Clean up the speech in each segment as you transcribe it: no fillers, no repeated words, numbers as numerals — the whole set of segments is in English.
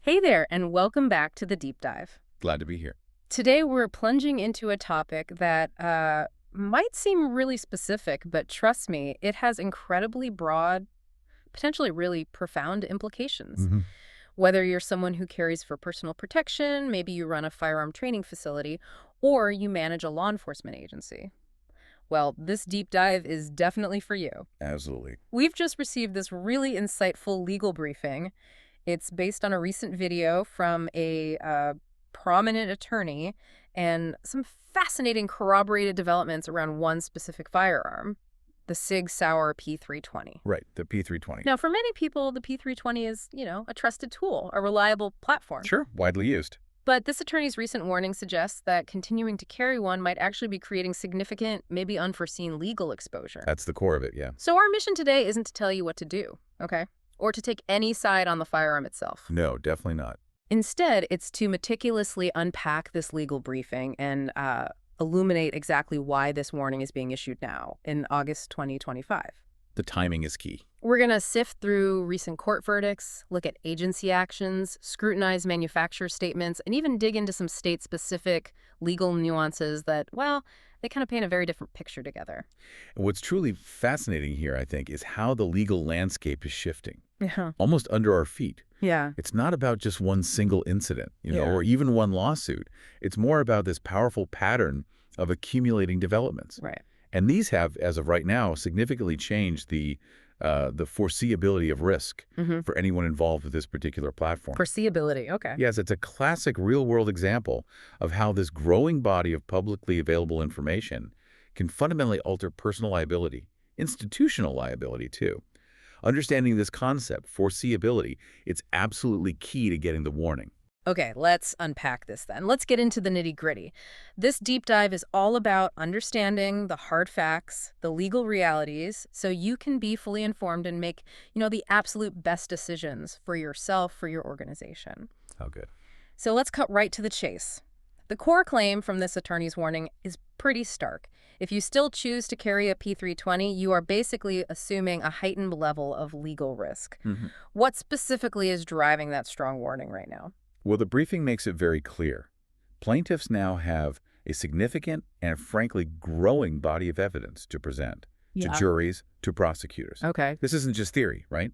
Hey there, and welcome back to the deep dive. Glad to be here. Today, we're plunging into a topic that might seem really specific, but trust me, it has incredibly broad, potentially really profound implications. hmm Whether you're someone who carries for personal protection, maybe you run a firearm training facility, or you manage a law enforcement agency. Well, this deep dive is definitely for you. Absolutely. We've just received this really insightful legal briefing. It's based on a recent video from a prominent attorney and some fascinating corroborated developments around one specific firearm, the SIG Sauer P320. Right, the P320. Now, for many people, the P320 is, a trusted tool, a reliable platform. Sure, widely used. But this attorney's recent warning suggests that continuing to carry one might actually be creating significant, maybe unforeseen legal exposure. That's the core of it, yeah. So our mission today isn't to tell you what to do, okay? Or to take any side on the firearm itself. No, definitely not. Instead, it's to meticulously unpack this legal briefing and illuminate exactly why this warning is being issued now, in August 2025. The timing is key. We're going to sift through recent court verdicts, look at agency actions, scrutinize manufacturer statements, and even dig into some state-specific legal nuances that, well, they kind of paint a very different picture together. And what's truly fascinating here, I think, is how the legal landscape is shifting, Yeah. almost under our feet. Yeah. It's not about just one single incident, Yeah. or even one lawsuit. It's more about this powerful pattern of accumulating developments. Right. And these have, as of right now, significantly changed the foreseeability of risk for anyone involved with this particular platform. Foreseeability. Okay. Yes, it's a classic real-world example of how this growing body of publicly available information can fundamentally alter personal liability, institutional liability, too. Understanding this concept, foreseeability, it's absolutely key to getting the warning. Okay, let's unpack this then. Let's get into the nitty-gritty. This deep dive is all about understanding the hard facts, the legal realities, so you can be fully informed and make, the absolute best decisions for yourself, for your organization. How good. So let's cut right to the chase. The core claim from this attorney's warning is pretty stark. If you still choose to carry a P320, you are basically assuming a heightened level of legal risk. What specifically is driving that strong warning right now? Well, the briefing makes it very clear. Plaintiffs now have a significant and frankly growing body of evidence to present to juries, to prosecutors. Okay. This isn't just theory, right?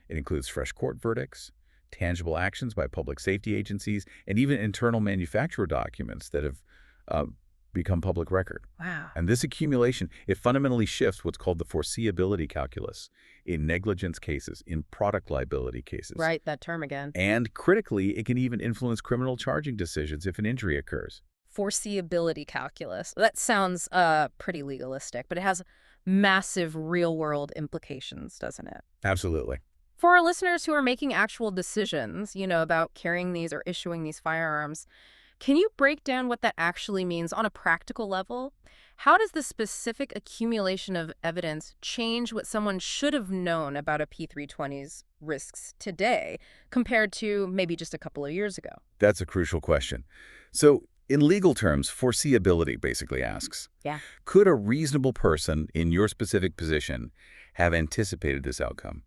It includes fresh court verdicts, tangible actions by public safety agencies, and even internal manufacturer documents that have become public record. Wow. And this accumulation, it fundamentally shifts what's called the foreseeability calculus in negligence cases, in product liability cases. Right, that term again. And critically, it can even influence criminal charging decisions if an injury occurs. Foreseeability calculus. That sounds pretty legalistic, but it has massive real-world implications, doesn't it? Absolutely. For our listeners who are making actual decisions, about carrying these or issuing these firearms, can you break down what that actually means on a practical level? How does the specific accumulation of evidence change what someone should have known about a P320's risks today compared to maybe just a couple of years ago? That's a crucial question. So, in legal terms, foreseeability basically asks, could a reasonable person in your specific position have anticipated this outcome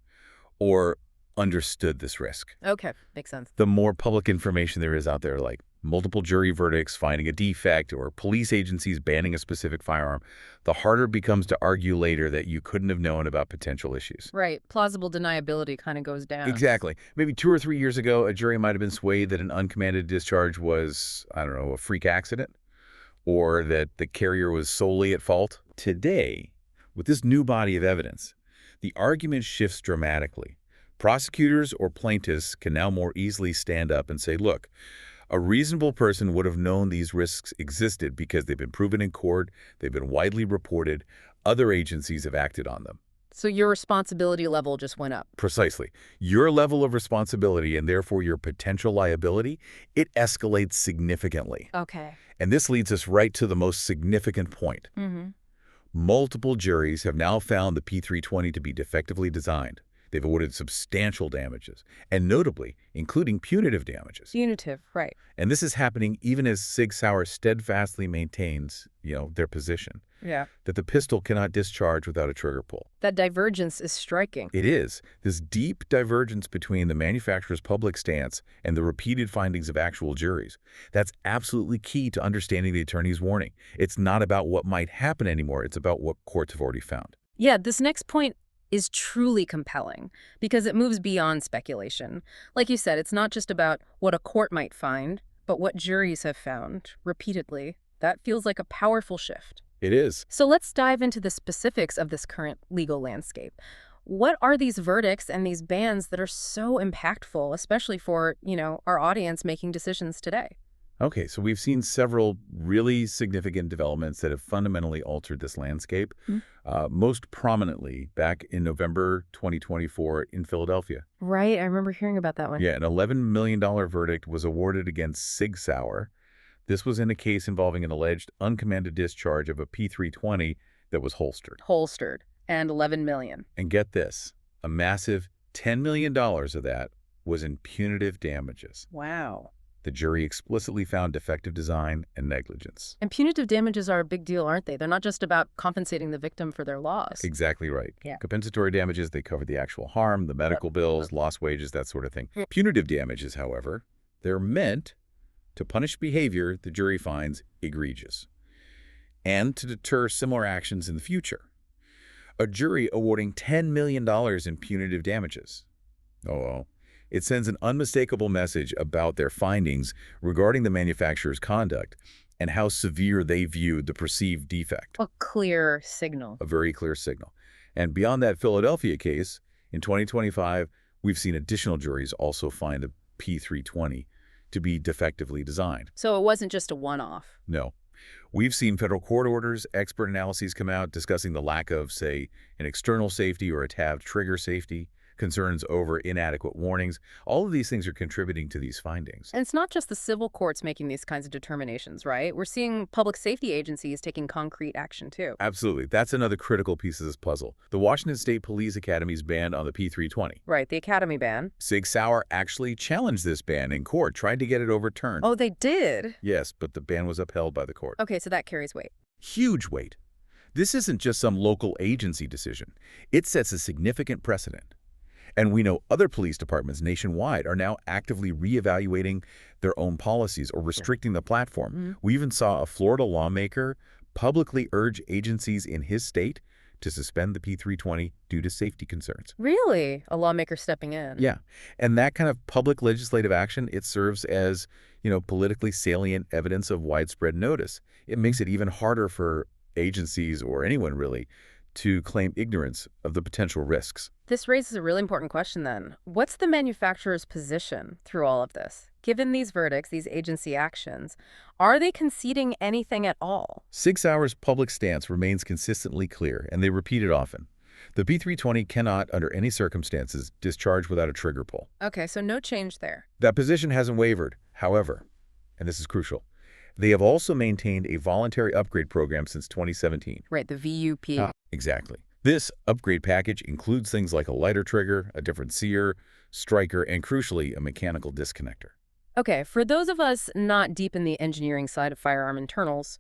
or understood this risk? Okay, makes sense. The more public information there is out there, like multiple jury verdicts finding a defect or police agencies banning a specific firearm, the harder it becomes to argue later that you couldn't have known about potential issues. Right. Plausible deniability kind of goes down. Exactly. Maybe 2 or 3 years ago, a jury might have been swayed that an uncommanded discharge was, a freak accident, or that the carrier was solely at fault. Today, with this new body of evidence, the argument shifts dramatically. Prosecutors or plaintiffs can now more easily stand up and say, look, a reasonable person would have known these risks existed because they've been proven in court, they've been widely reported, other agencies have acted on them. So your responsibility level just went up. Precisely. Your level of responsibility and therefore your potential liability, it escalates significantly. Okay. And this leads us right to the most significant point. Multiple juries have now found the P320 to be defectively designed. They've awarded substantial damages, and notably, including punitive damages. Punitive, right. And this is happening even as SIG Sauer steadfastly maintains, their position, Yeah. that the pistol cannot discharge without a trigger pull. That divergence is striking. It is. This deep divergence between the manufacturer's public stance and the repeated findings of actual juries. That's absolutely key to understanding the attorney's warning. It's not about what might happen anymore. It's about what courts have already found. Yeah, this next point is truly compelling because it moves beyond speculation. Like you said, it's not just about what a court might find, but what juries have found repeatedly. That feels like a powerful shift. It is. So let's dive into the specifics of this current legal landscape. What are these verdicts and these bans that are so impactful, especially for, our audience making decisions today? Okay, so we've seen several really significant developments that have fundamentally altered this landscape, most prominently back in November 2024 in Philadelphia. Right, I remember hearing about that one. Yeah, an $11 million verdict was awarded against SIG Sauer. This was in a case involving an alleged uncommanded discharge of a P320 that was holstered. Holstered, and $11 million. And get this, a massive $10 million of that was in punitive damages. Wow. The jury explicitly found defective design and negligence. And punitive damages are a big deal, aren't they? They're not just about compensating the victim for their loss. Exactly right. Yeah. Compensatory damages, they cover the actual harm, the medical bills, lost wages, that sort of thing. Punitive damages, however, they're meant to punish behavior the jury finds egregious and to deter similar actions in the future. A jury awarding $10 million in punitive damages. It sends an unmistakable message about their findings regarding the manufacturer's conduct and how severe they viewed the perceived defect. A clear signal. A very clear signal. And beyond that Philadelphia case, in 2025, we've seen additional juries also find the P320 to be defectively designed. So it wasn't just a one-off. No. We've seen federal court orders, expert analyses come out discussing the lack of, say, an external safety or a tabbed trigger safety, concerns over inadequate warnings. All of these things are contributing to these findings. And it's not just the civil courts making these kinds of determinations, right? We're seeing public safety agencies taking concrete action, too. Absolutely. That's another critical piece of this puzzle. The Washington State Police Academy's ban on the P320. Right, the Academy ban. SIG Sauer actually challenged this ban in court, tried to get it overturned. Oh, they did? Yes, but the ban was upheld by the court. Okay, so that carries weight. Huge weight. This isn't just some local agency decision. It sets a significant precedent. And we know other police departments nationwide are now actively reevaluating their own policies or restricting the platform. We even saw a Florida lawmaker publicly urge agencies in his state to suspend the P320 due to safety concerns. Really? A lawmaker stepping in? Yeah. And that kind of public legislative action, it serves as, politically salient evidence of widespread notice. It makes it even harder for agencies or anyone really to claim ignorance of the potential risks. This raises a really important question then. What's the manufacturer's position through all of this? Given these verdicts, these agency actions, are they conceding anything at all? SIG Sauer's public stance remains consistently clear, and they repeat it often. The P320 cannot, under any circumstances, discharge without a trigger pull. Okay, so no change there. That position hasn't wavered. However, and this is crucial, they have also maintained a voluntary upgrade program since 2017. Right, the VUP. Exactly. This upgrade package includes things like a lighter trigger, a different sear, striker, and crucially, a mechanical disconnector. Okay, for those of us not deep in the engineering side of firearm internals,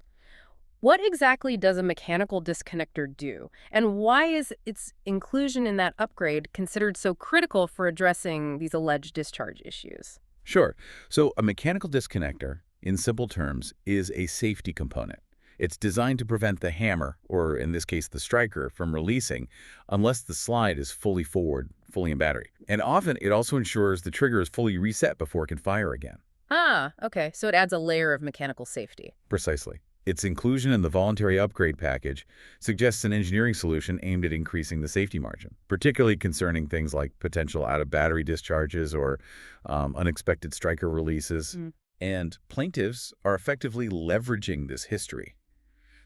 what exactly does a mechanical disconnector do? And why is its inclusion in that upgrade considered so critical for addressing these alleged discharge issues? Sure. So a mechanical disconnector, in simple terms, is a safety component. It's designed to prevent the hammer, or in this case the striker, from releasing unless the slide is fully forward, fully in battery. And often it also ensures the trigger is fully reset before it can fire again. Ah, okay. So it adds a layer of mechanical safety. Precisely. Its inclusion in the voluntary upgrade package suggests an engineering solution aimed at increasing the safety margin, particularly concerning things like potential out-of-battery discharges or unexpected striker releases. And plaintiffs are effectively leveraging this history.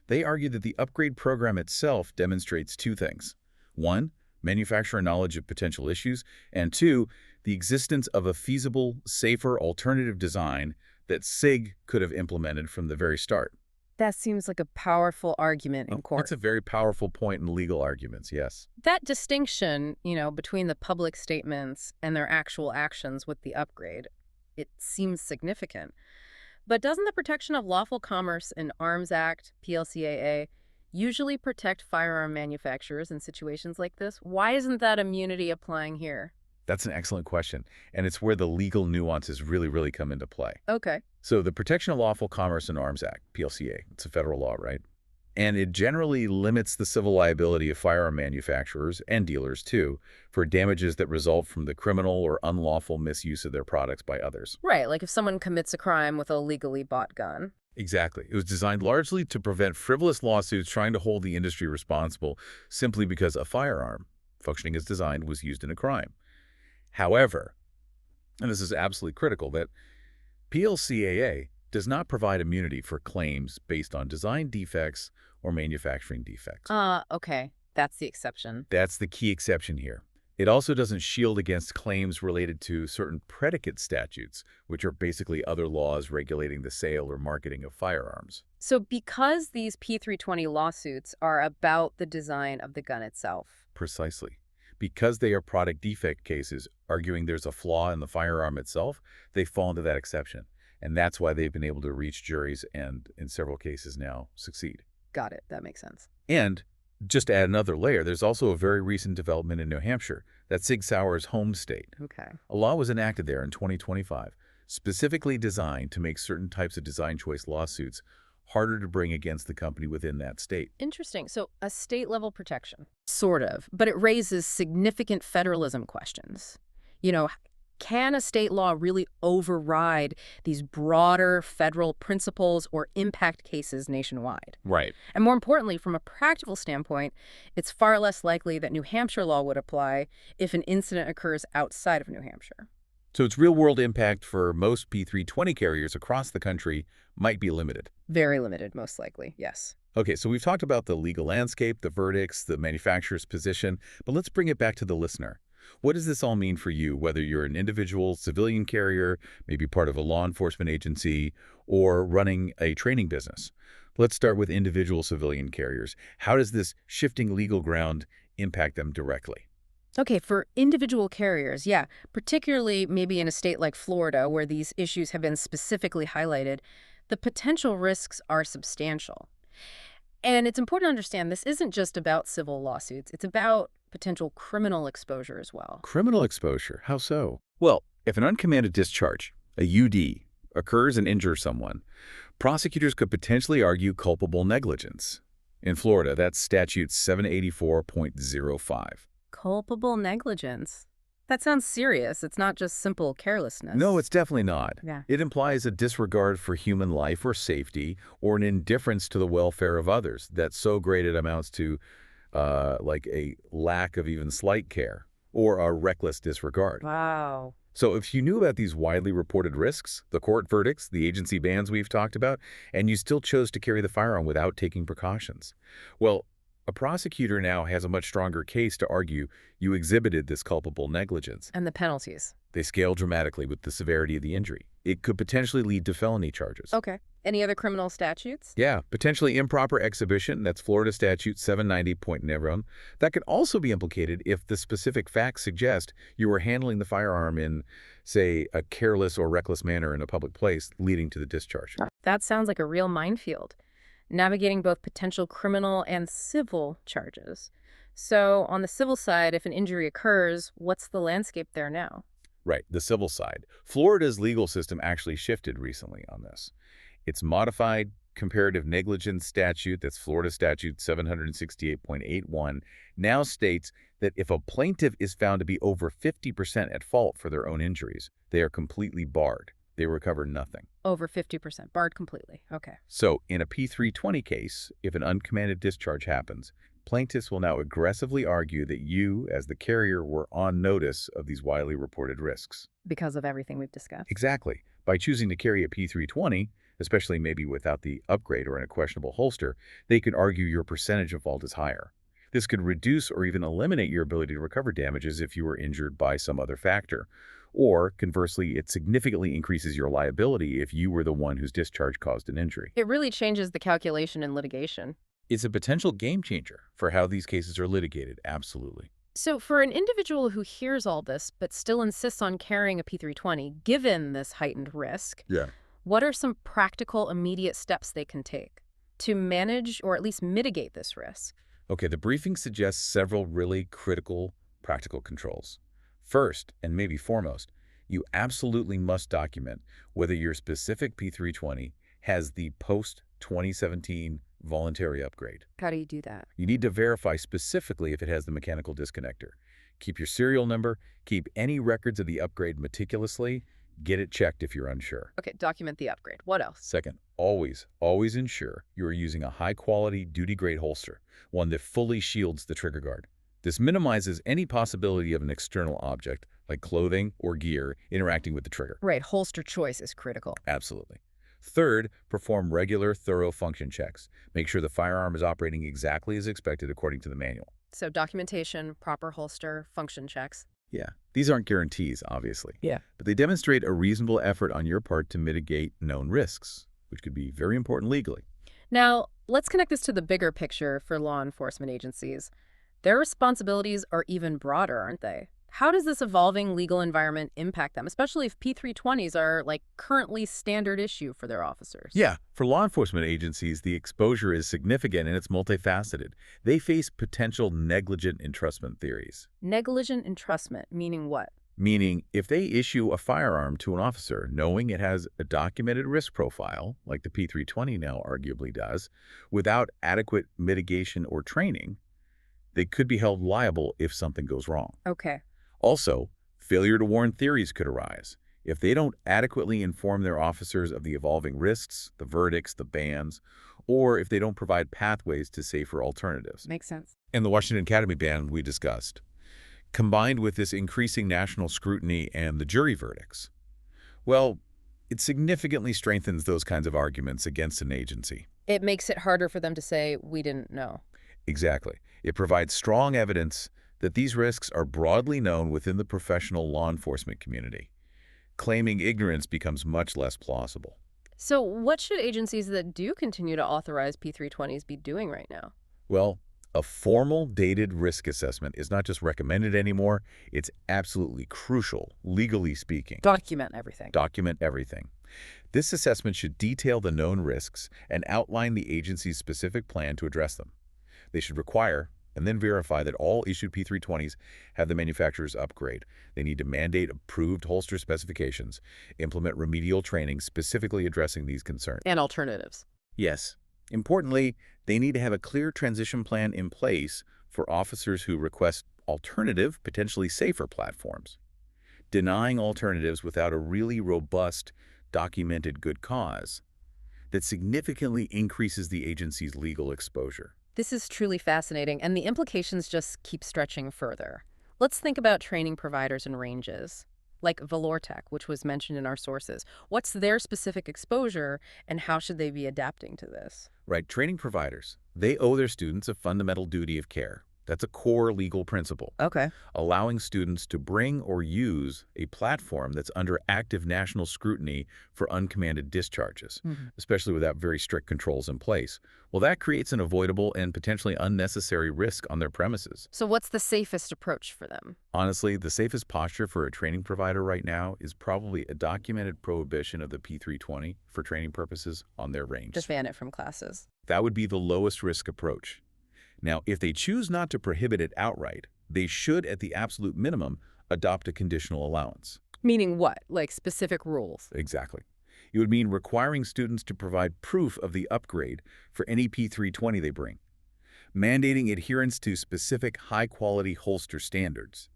They argue that the upgrade program itself demonstrates two things. One, manufacturer knowledge of potential issues, and two, the existence of a feasible, safer alternative design that SIG could have implemented from the very start. That seems like a powerful argument Oh, in court. it's a very powerful point in legal arguments, yes. That distinction, between the public statements and their actual actions with the upgrade, it seems significant. But doesn't the Protection of Lawful Commerce and Arms Act, PLCAA, usually protect firearm manufacturers in situations like this? Why isn't that immunity applying here? That's an excellent question, and it's where the legal nuances really, really come into play. Okay. So the Protection of Lawful Commerce and Arms Act, PLCA, it's a federal law, right? And it generally limits the civil liability of firearm manufacturers and dealers, too, for damages that result from the criminal or unlawful misuse of their products by others. Right, like if someone commits a crime with a legally bought gun. Exactly. It was designed largely to prevent frivolous lawsuits trying to hold the industry responsible simply because a firearm, functioning as designed, was used in a crime. However, and this is absolutely critical, that PLCAA does not provide immunity for claims based on design defects or manufacturing defects. Okay. That's the exception. That's the key exception here. It also doesn't shield against claims related to certain predicate statutes, which are basically other laws regulating the sale or marketing of firearms. So because these P320 lawsuits are about the design of the gun itself. Precisely. Because they are product defect cases arguing there's a flaw in the firearm itself, they fall into that exception. And that's why they've been able to reach juries and, in several cases now, succeed. Got it. That makes sense. And just to add another layer, there's also a very recent development in New Hampshire, that's SIG Sauer's home state. Okay. A law was enacted there in 2025, specifically designed to make certain types of design choice lawsuits harder to bring against the company within that state. Interesting. So a state-level protection. Sort of. But it raises significant federalism questions. Can a state law really override these broader federal principles or impact cases nationwide? Right. And more importantly, from a practical standpoint, it's far less likely that New Hampshire law would apply if an incident occurs outside of New Hampshire. So its real-world impact for most P320 carriers across the country might be limited. Very limited, most likely, yes. Okay, so we've talked about the legal landscape, the verdicts, the manufacturer's position, but let's bring it back to the listener. What does this all mean for you, whether you're an individual civilian carrier, maybe part of a law enforcement agency, or running a training business? Let's start with individual civilian carriers. How does this shifting legal ground impact them directly? Okay, for individual carriers, yeah, particularly maybe in a state like Florida where these issues have been specifically highlighted, the potential risks are substantial. And it's important to understand this isn't just about civil lawsuits. It's about potential criminal exposure as well. Criminal exposure, how so? Well, if an uncommanded discharge, a UD, occurs and injures someone, prosecutors could potentially argue culpable negligence. In Florida, that's statute 784.05. Culpable negligence. That sounds serious. It's not just simple carelessness. No, it's definitely not. Yeah. It implies a disregard for human life or safety or an indifference to the welfare of others that's so great it amounts to like a lack of even slight care or a reckless disregard. Wow. So if you knew about these widely reported risks, the court verdicts, the agency bans we've talked about, and you still chose to carry the firearm without taking precautions, well, a prosecutor now has a much stronger case to argue you exhibited this culpable negligence. And the penalties. They scale dramatically with the severity of the injury. It could potentially lead to felony charges. Okay. Any other criminal statutes? Yeah, potentially improper exhibition, that's Florida statute 790.01. That could also be implicated if the specific facts suggest you were handling the firearm in, say, a careless or reckless manner in a public place, leading to the discharge. That sounds like a real minefield, navigating both potential criminal and civil charges. So on the civil side, if an injury occurs, what's the landscape there now? Right, the civil side. Florida's legal system actually shifted recently on this. Its modified comparative negligence statute, that's Florida statute 768.81, now states that if a plaintiff is found to be over 50% at fault for their own injuries, they are completely barred. They recover nothing. Over 50%, barred completely. Okay. So in a P320 case, if an uncommanded discharge happens, plaintiffs will now aggressively argue that you, as the carrier, were on notice of these widely reported risks. Because of everything we've discussed. Exactly. By choosing to carry a P320, especially maybe without the upgrade or in a questionable holster, they could argue your percentage of fault is higher. This could reduce or even eliminate your ability to recover damages if you were injured by some other factor, Or, conversely, it significantly increases your liability if you were the one whose discharge caused an injury. It really changes the calculation in litigation. It's a potential game changer for how these cases are litigated, absolutely. So for an individual who hears all this but still insists on carrying a P320, given this heightened risk, Yeah. what are some practical, immediate steps they can take to manage or at least mitigate this risk? Okay, the briefing suggests several really critical practical controls. First, and maybe foremost, you absolutely must document whether your specific P320 has the post-2017 voluntary upgrade. How do you do that? You need to verify specifically if it has the mechanical disconnector. Keep your serial number, keep any records of the upgrade meticulously, get it checked if you're unsure. Okay, document the upgrade. What else? Second, always ensure you are using a high-quality, duty-grade holster, one that fully shields the trigger guard. This minimizes any possibility of an external object, like clothing or gear, interacting with the trigger. Right, holster choice is critical. Absolutely. Third, perform regular, thorough function checks. Make sure the firearm is operating exactly as expected according to the manual. So documentation, proper holster, function checks. Yeah, these aren't guarantees, obviously. Yeah. But they demonstrate a reasonable effort on your part to mitigate known risks, which could be very important legally. Now, let's connect this to the bigger picture for law enforcement agencies. Their responsibilities are even broader, aren't they? How does this evolving legal environment impact them, especially if P320s are, like, currently standard issue for their officers? Yeah, for law enforcement agencies, the exposure is significant and it's multifaceted. They face potential negligent entrustment theories. Negligent entrustment, meaning what? Meaning, if they issue a firearm to an officer knowing it has a documented risk profile, like the P320 now arguably does, without adequate mitigation or training, they could be held liable if something goes wrong. Okay. Also, failure to warn theories could arise. If they don't adequately inform their officers of the evolving risks, the verdicts, the bans, or if they don't provide pathways to safer alternatives. Makes sense. And the Washington Academy ban we discussed, combined with this increasing national scrutiny and the jury verdicts, well, it significantly strengthens those kinds of arguments against an agency. It makes it harder for them to say, we didn't know. Exactly. It provides strong evidence that these risks are broadly known within the professional law enforcement community. Claiming ignorance becomes much less plausible. So what should agencies that do continue to authorize P320s be doing right now? Well, a formal dated risk assessment is not just recommended anymore, it's absolutely crucial, legally speaking. Document everything. Document everything. This assessment should detail the known risks and outline the agency's specific plan to address them. They should require and then verify that all issued P320s have the manufacturer's upgrade. They need to mandate approved holster specifications, implement remedial training specifically addressing these concerns. And alternatives. Yes. Importantly, they need to have a clear transition plan in place for officers who request alternative, potentially safer platforms. Denying alternatives without a really robust, documented good cause that significantly increases the agency's legal exposure. This is truly fascinating, and the implications just keep stretching further. Let's think about training providers and ranges, like Valortech, which was mentioned in our sources. What's their specific exposure, and how should they be adapting to this? Right, training providers, they owe their students a fundamental duty of care. That's a core legal principle. Okay. Allowing students to bring or use a platform that's under active national scrutiny for uncommanded discharges, especially without very strict controls in place. Well, that creates an avoidable and potentially unnecessary risk on their premises. So what's the safest approach for them? Honestly, the safest posture for a training provider right now is probably a documented prohibition of the P320 for training purposes on their range. Just ban it from classes. That would be the lowest risk approach. Now, if they choose not to prohibit it outright, they should, at the absolute minimum, adopt a conditional allowance. Meaning what? Like specific rules? Exactly. It would mean requiring students to provide proof of the upgrade for any P320 they bring, mandating adherence to specific high-quality holster standards,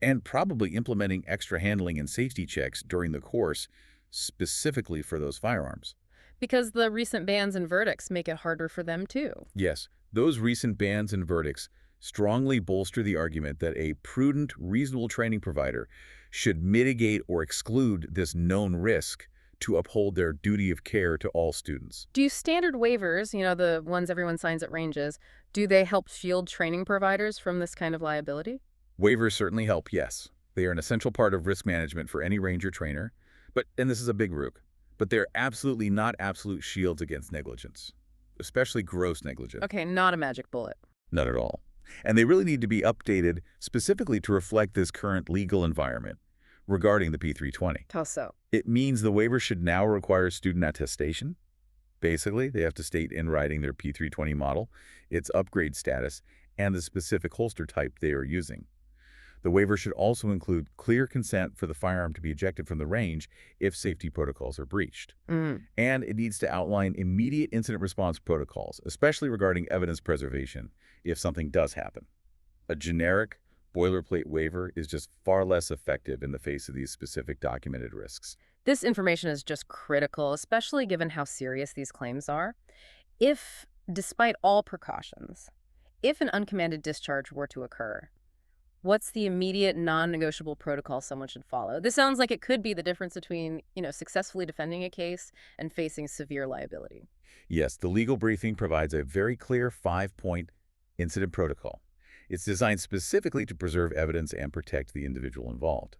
and probably implementing extra handling and safety checks during the course specifically for those firearms. Because the recent bans and verdicts make it harder for them, too. Yes, those recent bans and verdicts strongly bolster the argument that a prudent, reasonable training provider should mitigate or exclude this known risk to uphold their duty of care to all students. Do standard waivers, the ones everyone signs at ranges, do they help shield training providers from this kind of liability? Waivers certainly help, yes. They are an essential part of risk management for any ranger trainer, and this is a big rook, but they're absolutely not absolute shields against negligence, especially gross negligence. Okay, not a magic bullet. Not at all. And they really need to be updated specifically to reflect this current legal environment regarding the P320. How so? It means the waiver should now require student attestation. Basically, they have to state in writing their P320 model, its upgrade status, and the specific holster type they are using. The waiver should also include clear consent for the firearm to be ejected from the range if safety protocols are breached. And it needs to outline immediate incident response protocols, especially regarding evidence preservation, if something does happen. A generic, boilerplate waiver is just far less effective in the face of these specific documented risks. This information is just critical, especially given how serious these claims are. If, despite all precautions, if an uncommanded discharge were to occur, what's the immediate non-negotiable protocol someone should follow? This sounds like it could be the difference between, successfully defending a case and facing severe liability. Yes, the legal briefing provides a very clear 5-point incident protocol. It's designed specifically to preserve evidence and protect the individual involved.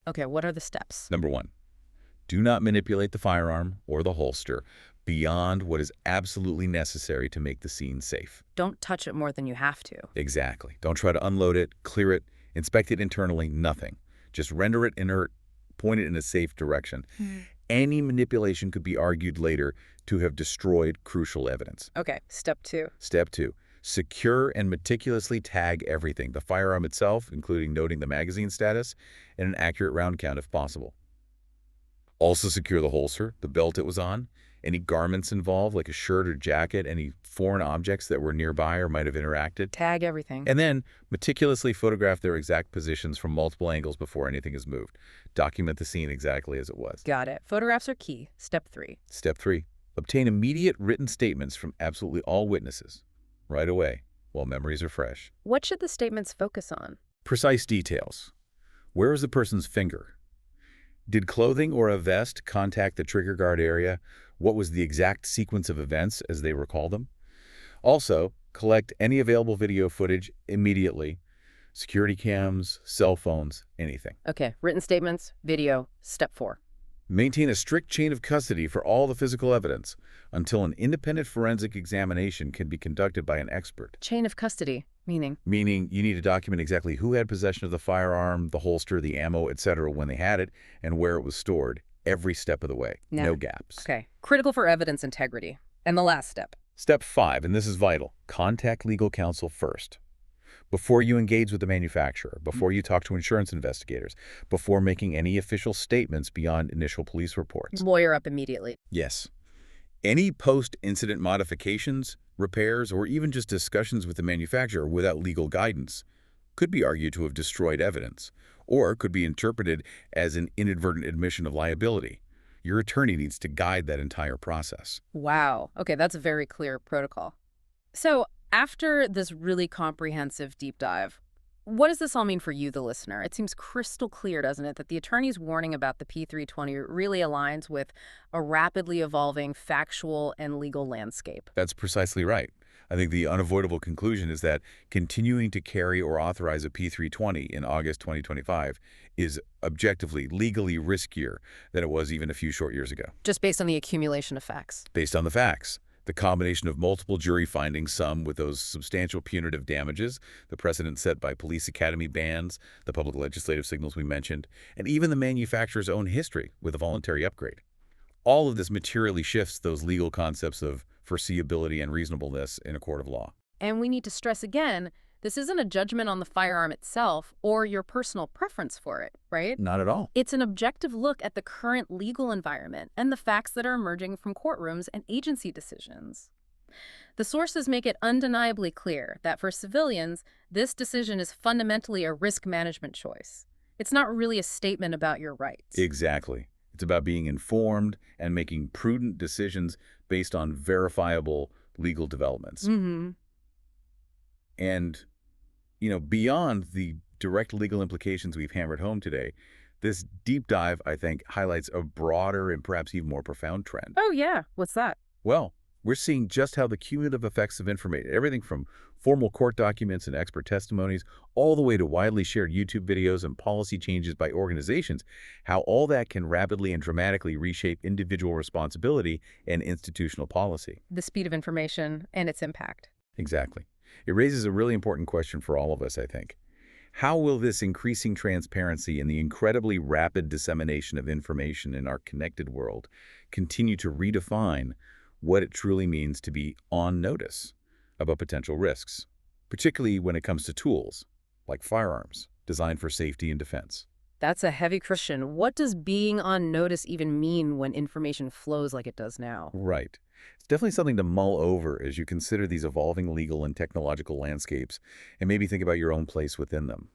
Okay, what are the steps? Number 1, do not manipulate the firearm or the holster beyond what is absolutely necessary to make the scene safe. Don't touch it more than you have to. Exactly. Don't try to unload it, clear it, inspect it internally, nothing. Just render it inert, point it in a safe direction. Any manipulation could be argued later to have destroyed crucial evidence. Okay, step 2. Step 2, secure and meticulously tag everything, the firearm itself, including noting the magazine status, and an accurate round count if possible. Also secure the holster, the belt it was on, any garments involved, like a shirt or jacket, any foreign objects that were nearby or might have interacted. Tag everything. And then meticulously photograph their exact positions from multiple angles before anything is moved. Document the scene exactly as it was. Got it. Photographs are key. Step 3. Step 3, obtain immediate written statements from absolutely all witnesses right away while memories are fresh. What should the statements focus on? Precise details. Where is the person's finger? Did clothing or a vest contact the trigger guard area? What was the exact sequence of events as they recall them? Also, collect any available video footage immediately. Security cams, cell phones, anything. Okay, written statements, video. Step 4. Maintain a strict chain of custody for all the physical evidence until an independent forensic examination can be conducted by an expert. Chain of custody, meaning? Meaning you need to document exactly who had possession of the firearm, the holster, the ammo, etc. when they had it, and where it was stored, every step of the way. No gaps. Okay, critical for evidence integrity. And the last step. Step 5, and this is vital, contact legal counsel first. Before you engage with the manufacturer, before you talk to insurance investigators, before making any official statements beyond initial police reports. Lawyer up immediately. Yes. Any post-incident modifications, repairs, or even just discussions with the manufacturer without legal guidance could be argued to have destroyed evidence, or could be interpreted as an inadvertent admission of liability. Your attorney needs to guide that entire process. Wow. Okay, that's a very clear protocol. So, after this really comprehensive deep dive, what does this all mean for you, the listener? It seems crystal clear, doesn't it, that the attorney's warning about the P320 really aligns with a rapidly evolving factual and legal landscape. That's precisely right. I think the unavoidable conclusion is that continuing to carry or authorize a P320 in August 2025 is objectively, legally riskier than it was even a few short years ago. Just based on the accumulation of facts. Based on the facts. The combination of multiple jury findings, some with those substantial punitive damages, the precedent set by police academy bans, the public legislative signals we mentioned, and even the manufacturer's own history with a voluntary upgrade. All of this materially shifts those legal concepts of foreseeability and reasonableness in a court of law. And we need to stress again, this isn't a judgment on the firearm itself or your personal preference for it, right? Not at all. It's an objective look at the current legal environment and the facts that are emerging from courtrooms and agency decisions. The sources make it undeniably clear that for civilians, this decision is fundamentally a risk management choice. It's not really a statement about your rights. Exactly. It's about being informed and making prudent decisions based on verifiable legal developments. And, beyond the direct legal implications we've hammered home today, this deep dive, I think, highlights a broader and perhaps even more profound trend. Oh, yeah. What's that? Well, We're seeing just how the cumulative effects of information, everything from formal court documents and expert testimonies, all the way to widely shared YouTube videos and policy changes by organizations, how all that can rapidly and dramatically reshape individual responsibility and institutional policy. The speed of information and its impact. Exactly. It raises a really important question for all of us, I think. How will this increasing transparency and the incredibly rapid dissemination of information in our connected world continue to redefine what it truly means to be on notice about potential risks, particularly when it comes to tools like firearms designed for safety and defense? That's a heavy question. What does being on notice even mean when information flows like it does now? Right. It's definitely something to mull over as you consider these evolving legal and technological landscapes and maybe think about your own place within them.